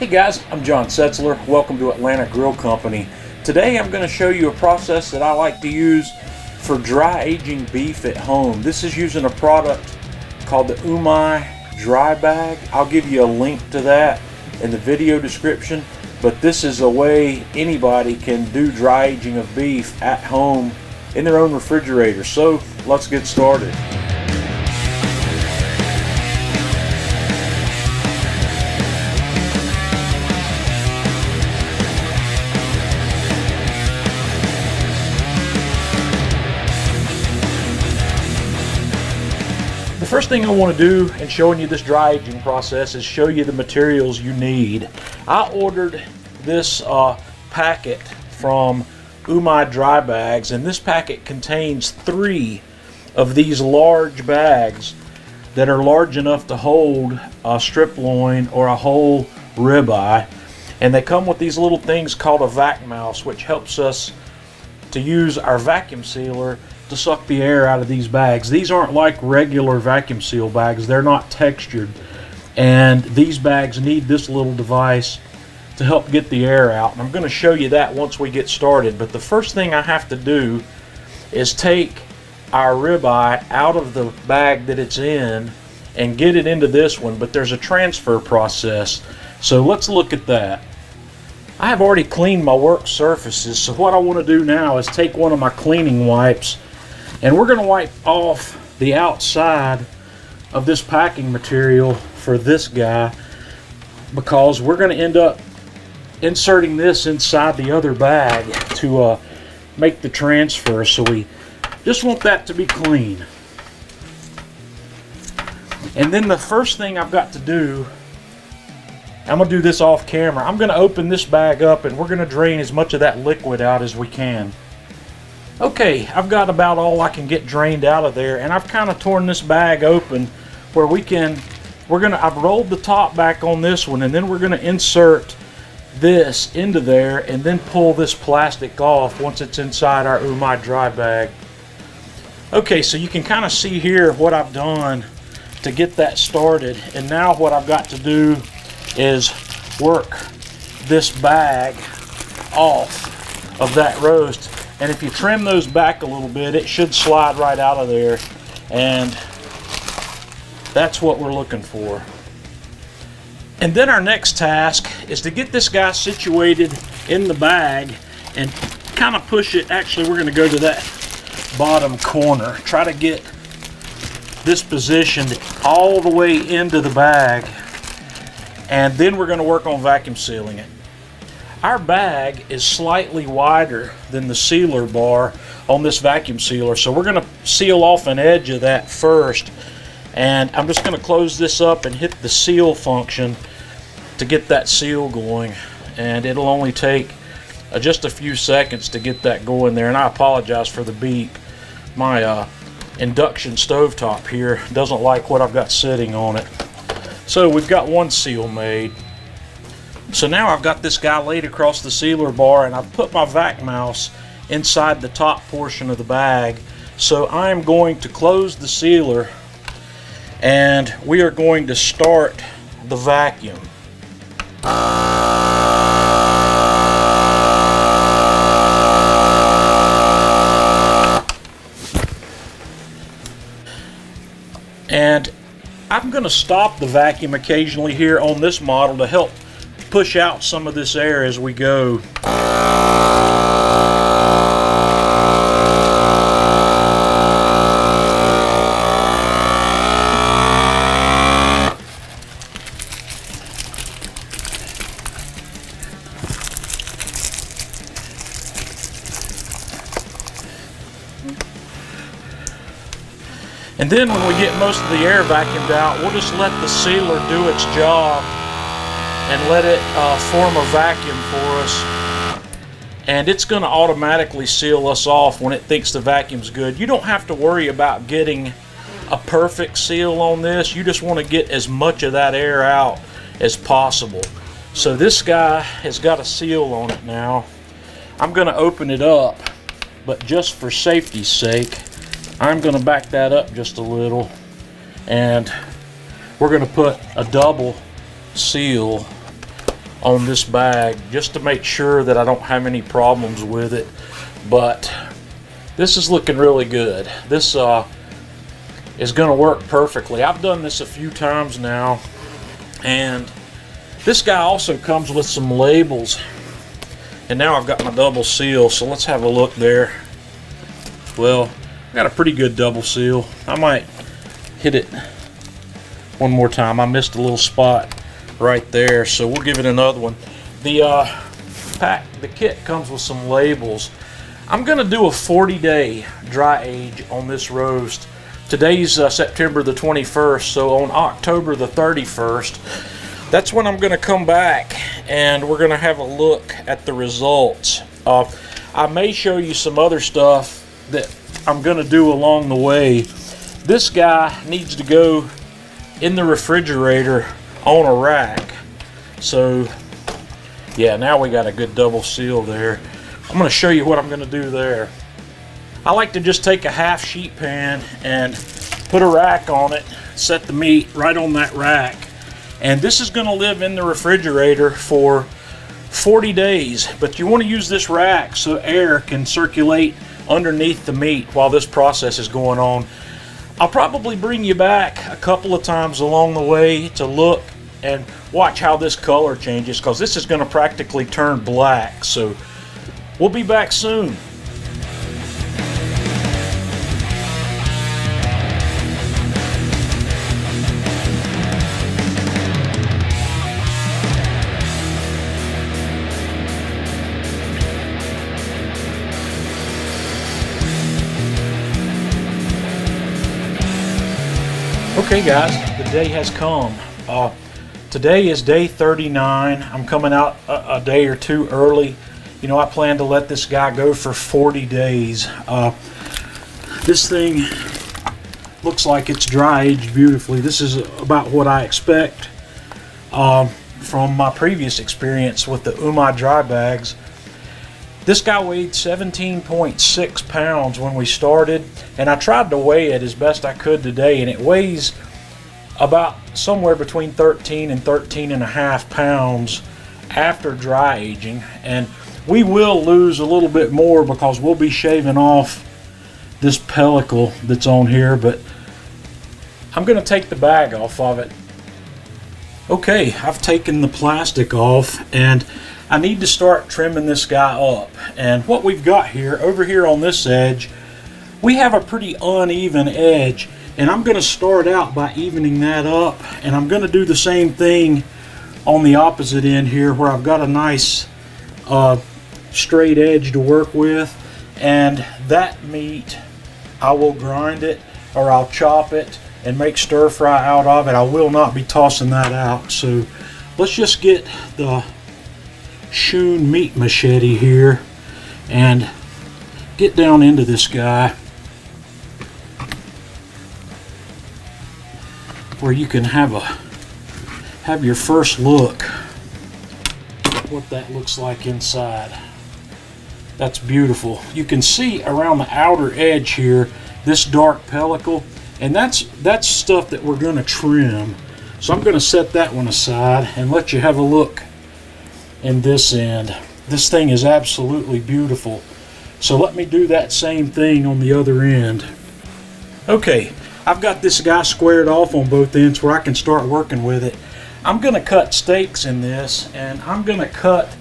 Hey guys, I'm John Setzler. Welcome to Atlanta Grill Company. Today I'm going to show you a process that I like to use for dry aging beef at home. This is using a product called the UMAi Dry Bag. I'll give you a link to that in the video description, but this is a way anybody can do dry aging of beef at home in their own refrigerator. So let's get started. The first thing I want to do in showing you this dry aging process is show you the materials you need. I ordered this packet from UMAi Dry Bags, and this packet contains 3 of these large bags that are large enough to hold a strip loin or a whole ribeye, and they come with these little things called a vac mouse, which helps us to use our vacuum sealer to suck the air out of these bags. These aren't like regular vacuum seal bags. They're not textured, and these bags need this little device to help get the air out, and I'm going to show you that once we get started. But the first thing I have to do is take our ribeye out of the bag that it's in and get it into this one, but there's a transfer process, so let's look at that. I have already cleaned my work surfaces, so what I want to do now is take one of my cleaning wipes, and we're going to wipe off the outside of this packing material for this guy, because we're going to end up inserting this inside the other bag to make the transfer. So we just want that to be clean. And then the first thing I've got to do, I'm going to do this off camera. I'm going to open this bag up and we're going to drain as much of that liquid out as we can. Okay, I've got about all I can get drained out of there, and I've kind of torn this bag open where I've rolled the top back on this one, and then we're going to insert this into there and then pull this plastic off once it's inside our UMAi Dry Bag. Okay, so you can kind of see here what I've done to get that started, and now what I've got to do is work this bag off of that roast. And if you trim those back a little bit, it should slide right out of there, and that's what we're looking for. And then our next task is to get this guy situated in the bag and kind of push it. Actually, we're going to go to that bottom corner, try to get this positioned all the way into the bag, and then we're going to work on vacuum sealing it. Our bag is slightly wider than the sealer bar on this vacuum sealer, so we're going to seal off an edge of that first, and I'm just going to close this up and hit the seal function to get that seal going, and it'll only take just a few seconds to get that going there. And I apologize for the beep. My induction stovetop here doesn't like what I've got sitting on it. So we've got one seal made. So now I've got this guy laid across the sealer bar, and I've put my vac mouse inside the top portion of the bag. So I'm going to close the sealer, and we are going to start the vacuum. And I'm going to stop the vacuum occasionally here on this model to help push out some of this air as we go. And then when we get most of the air vacuumed out, we'll just let the sealer do its job and let it form a vacuum for us, and it's going to automatically seal us off when it thinks the vacuum's good. You don't have to worry about getting a perfect seal on this. You just want to get as much of that air out as possible. So this guy has got a seal on it now. I'm going to open it up, but just for safety's sake, I'm going to back that up just a little, and we're going to put a double seal on this bag just to make sure that I don't have any problems with it. But this is looking really good. This is going to work perfectly. I've done this a few times now, and this guy also comes with some labels. And now I've got my double seal, so let's have a look there. Well, I got a pretty good double seal. I might hit it one more time. I missed a little spot right there, so we'll give it another one. The kit comes with some labels. I'm gonna do a 40-day dry age on this roast. Today's September the 21st, so on October the 31st, that's when I'm gonna come back and we're gonna have a look at the results. I may show you some other stuff that I'm gonna do along the way. This guy needs to go in the refrigerator on a rack. So yeah, now we got a good double seal there. I'm going to show you what I'm going to do there. I like to just take a half sheet pan and put a rack on it, set the meat right on that rack, and this is going to live in the refrigerator for 40 days. But you want to use this rack so air can circulate underneath the meat while this process is going on. I'll probably bring you back a couple of times along the way to look and watch how this color changes, because this is going to practically turn black. So we'll be back soon. Okay guys, the day has come. Today is day 39. I'm coming out a day or two early. You know, I plan to let this guy go for 40 days. This thing looks like it's dry aged beautifully. This is about what I expect from my previous experience with the UMAi Dry Bags. This guy weighed 17.6 pounds when we started, and I tried to weigh it as best I could today, and it weighs about somewhere between 13 and 13 and a half pounds after dry aging. And we will lose a little bit more because we'll be shaving off this pellicle that's on here, but I'm going to take the bag off of it. Okay, I've taken the plastic off, and I need to start trimming this guy up. And what we've got here, over here on this edge, we have a pretty uneven edge, and I'm going to start out by evening that up, and I'm going to do the same thing on the opposite end here where I've got a nice straight edge to work with. And that meat, I will grind it or I'll chop it and make stir fry out of it. I will not be tossing that out. So let's just get the Shoon meat machete here and get down into this guy where you can have your first look at what that looks like inside. That's beautiful. You can see around the outer edge here this dark pellicle, and that's stuff that we're going to trim. So I'm going to set that one aside and let you have a look in this end. This thing is absolutely beautiful. So let me do that same thing on the other end. Okay, I've got this guy squared off on both ends where I can start working with it. I'm going to cut steaks in this, and I'm going to cut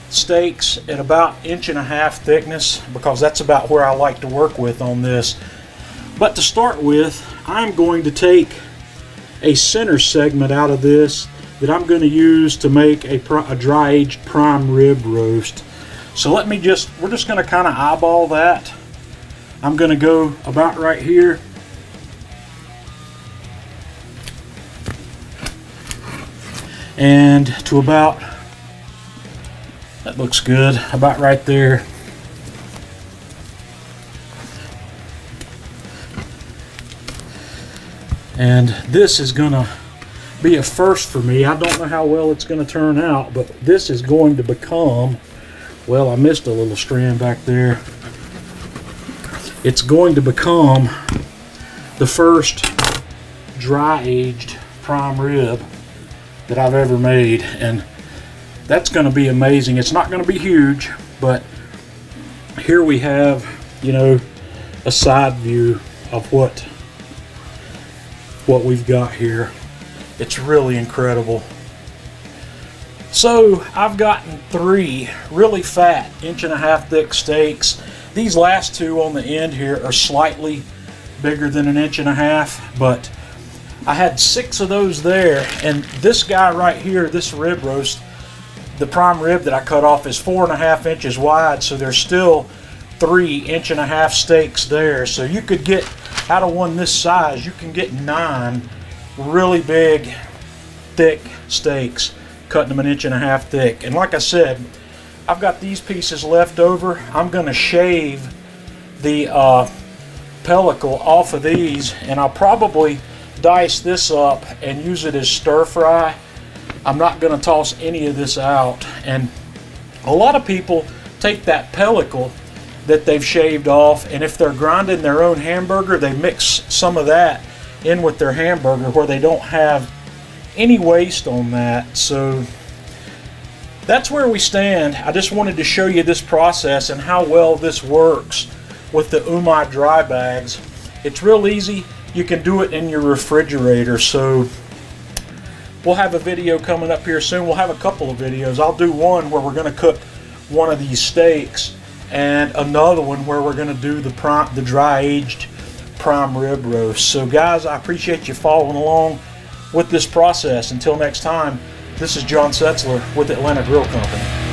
steaks at about 1.5 inches thickness because that's about where I like to work with on this. But to start with, I'm going to take a center segment out of this that I'm going to use to make a dry aged prime rib roast. So we're just going to kind of eyeball that. I'm going to go about right here. And to about, that looks good, about right there. And this is going to be a first for me. I don't know how well it's going to turn out, but this is going to become, well, I missed a little strand back there. It's going to become the first dry aged prime rib that I've ever made, and That's going to be amazing. It's not going to be huge, but here we have, you know, a side view of what we've got here. It's really incredible. So I've gotten 3 really fat 1.5 inch thick steaks. These last 2 on the end here are slightly bigger than 1.5 inch, but I had 6 of those there, and this guy right here, this rib roast, the prime rib that I cut off is 4.5 inches wide, so there's still 3 1.5 inch steaks there. So you could get, out of one this size, you can get 9 really big, thick steaks, cutting them 1.5 inch thick. And like I said, I've got these pieces left over. I'm going to shave the pellicle off of these, and I'll probably dice this up and use it as stir fry. I'm not going to toss any of this out. And a lot of people take that pellicle that they've shaved off, and if they're grinding their own hamburger, they mix some of that in with their hamburger where they don't have any waste on that. So that's where we stand. I just wanted to show you this process and how well this works with the UMAi Dry Bags. It's real easy. You can do it in your refrigerator. So we'll have a video coming up here soon. We'll have a couple of videos. I'll do one where we're going to cook one of these steaks, and another one where we're going to do the dry aged prime rib roast. So guys, I appreciate you following along with this process. Until next time, this is John Setzler with Atlanta Grill Company.